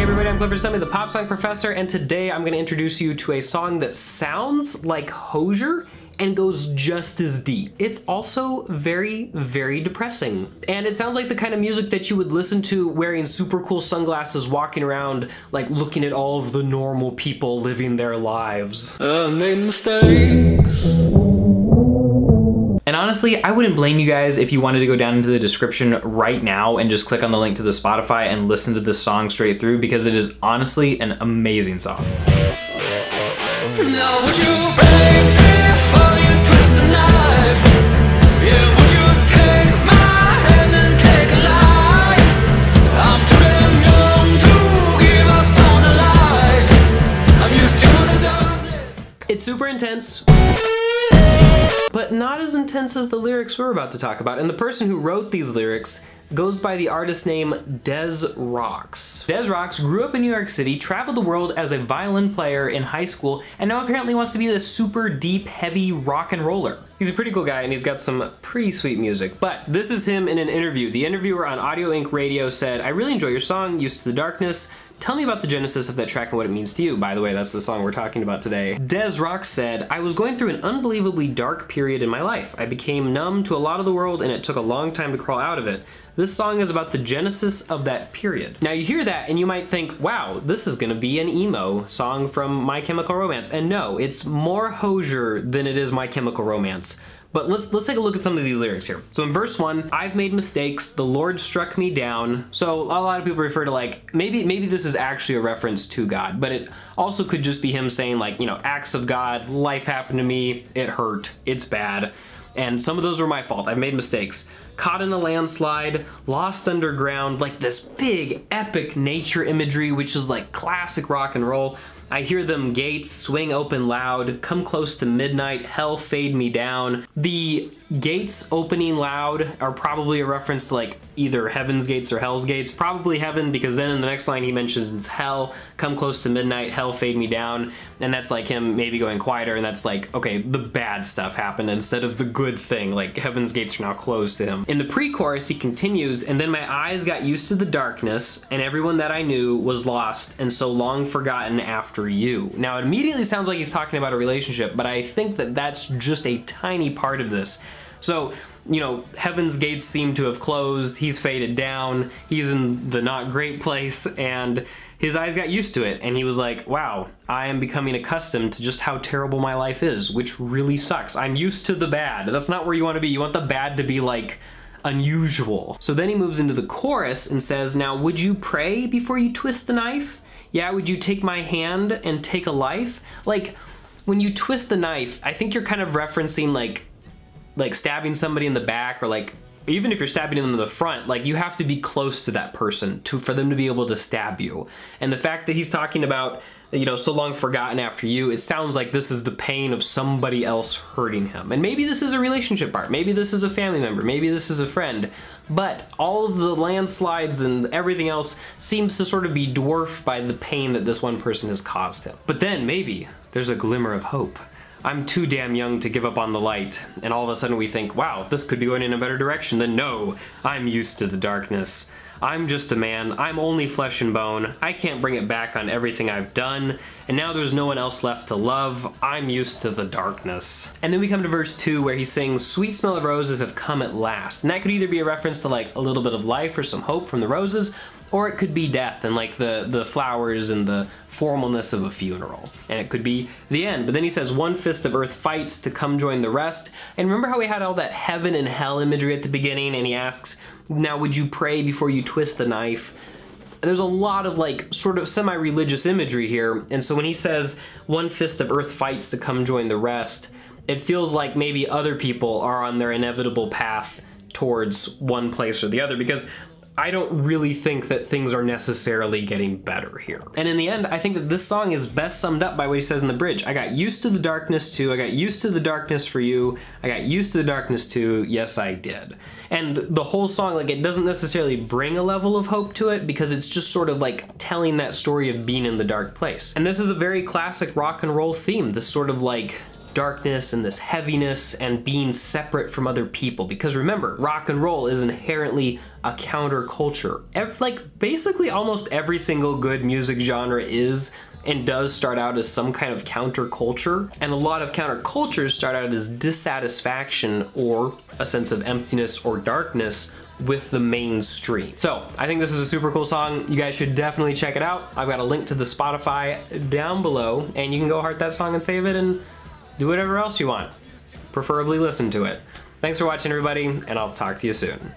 Everybody, I'm Clifford Summy, the Pop Song Professor, and today I'm going to introduce you to a song that sounds like Hozier and goes just as deep. It's also very, very depressing. And it sounds like the kind of music that you would listen to wearing super cool sunglasses, walking around, like looking at all of the normal people living their lives. I made mistakes. And honestly, I wouldn't blame you guys if you wanted to go down into the description right now and just click on the link to the Spotify and listen to this song straight through, because it is honestly an amazing song. Now would you break me before you twist the knife? Yeah, would you take my hand and take a life? I'm too damn young to give up on the light. I'm used to the darkness. It's super intense, but not as intense as the lyrics we're about to talk about. And the person who wrote these lyrics goes by the artist name Des Rox. Des Rox grew up in New York City, traveled the world as a violin player in high school, and now apparently wants to be this super deep, heavy rock and roller. He's a pretty cool guy and he's got some pretty sweet music, but this is him in an interview. The interviewer on Audio Inc. Radio said, "I really enjoy your song, Used to the Darkness. Tell me about the genesis of that track and what it means to you." By the way, that's the song we're talking about today. Des Rox said, "I was going through an unbelievably dark period in my life. I became numb to a lot of the world and it took a long time to crawl out of it. This song is about the genesis of that period." Now you hear that and you might think, wow, this is gonna be an emo song from My Chemical Romance. And no, it's more Hozier than it is My Chemical Romance. But let's take a look at some of these lyrics here. So in verse 1, "I've made mistakes, the Lord struck me down." So a lot of people refer to, like, maybe this is actually a reference to God, but it also could just be him saying, like, you know, acts of God, life happened to me, it hurt, it's bad. And some of those were my fault, I've made mistakes. "Caught in a landslide, lost underground," like this big epic nature imagery, which is like classic rock and roll. "I hear them gates swing open loud, come close to midnight, hell fade me down." The gates opening loud are probably a reference to like either heaven's gates or hell's gates. Probably heaven, because then in the next line he mentions hell, "come close to midnight, hell fade me down." And that's like him maybe going quieter, and that's like, okay, the bad stuff happened instead of the good thing, like heaven's gates are now closed to him. In the pre-chorus he continues, "And then my eyes got used to the darkness, and everyone that I knew was lost and so long forgotten after you." Now it immediately sounds like he's talking about a relationship, but I think that that's just a tiny part of this. So, you know, heaven's gates seem to have closed, he's faded down, he's in the not great place, and his eyes got used to it, and he was like, wow, I am becoming accustomed to just how terrible my life is, which really sucks. I'm used to the bad. That's not where you want to be. You want the bad to be like unusual. So then he moves into the chorus and says, "Now would you pray before you twist the knife? Yeah, would you take my hand and take a life?" Like, when you twist the knife, I think you're kind of referencing like stabbing somebody in the back, or like, even if you're stabbing them in the front, like you have to be close to that person for them to be able to stab you. And the fact that he's talking about, you know, so long forgotten after you, it sounds like this is the pain of somebody else hurting him. And maybe this is a relationship part, maybe this is a family member, maybe this is a friend, but all of the landslides and everything else seems to sort of be dwarfed by the pain that this one person has caused him. But then maybe there's a glimmer of hope. "I'm too damn young to give up on the light." And all of a sudden we think, wow, this could be going in a better direction. Then no, "I'm used to the darkness. I'm just a man, I'm only flesh and bone. I can't bring it back on everything I've done. And now there's no one else left to love. I'm used to the darkness." And then we come to verse 2 where he sings, "Sweet smell of roses have come at last." And that could either be a reference to like a little bit of life or some hope from the roses, or it could be death and like the flowers and the formalness of a funeral. And it could be the end. But then he says, "One fist of earth fights to come join the rest." And remember how we had all that heaven and hell imagery at the beginning, and he asks, "Now would you pray before you twist the knife?" There's a lot of like sort of semi-religious imagery here. And so when he says, "One fist of earth fights to come join the rest," it feels like maybe other people are on their inevitable path towards one place or the other, because I don't really think that things are necessarily getting better here. And in the end, I think that this song is best summed up by what he says in the bridge. "I got used to the darkness too, I got used to the darkness for you, I got used to the darkness too, yes I did." And the whole song, like, it doesn't necessarily bring a level of hope to it, because it's just sort of like telling that story of being in the dark place. And this is a very classic rock and roll theme, this sort of like darkness and this heaviness and being separate from other people. Because remember, rock and roll is inherently a counterculture. Like basically almost every single good music genre is and does start out as some kind of counterculture. And a lot of countercultures start out as dissatisfaction or a sense of emptiness or darkness with the mainstream. So I think this is a super cool song. You guys should definitely check it out. I've got a link to the Spotify down below, and you can go heart that song and save it and do whatever else you want. Preferably listen to it. Thanks for watching, everybody, and I'll talk to you soon.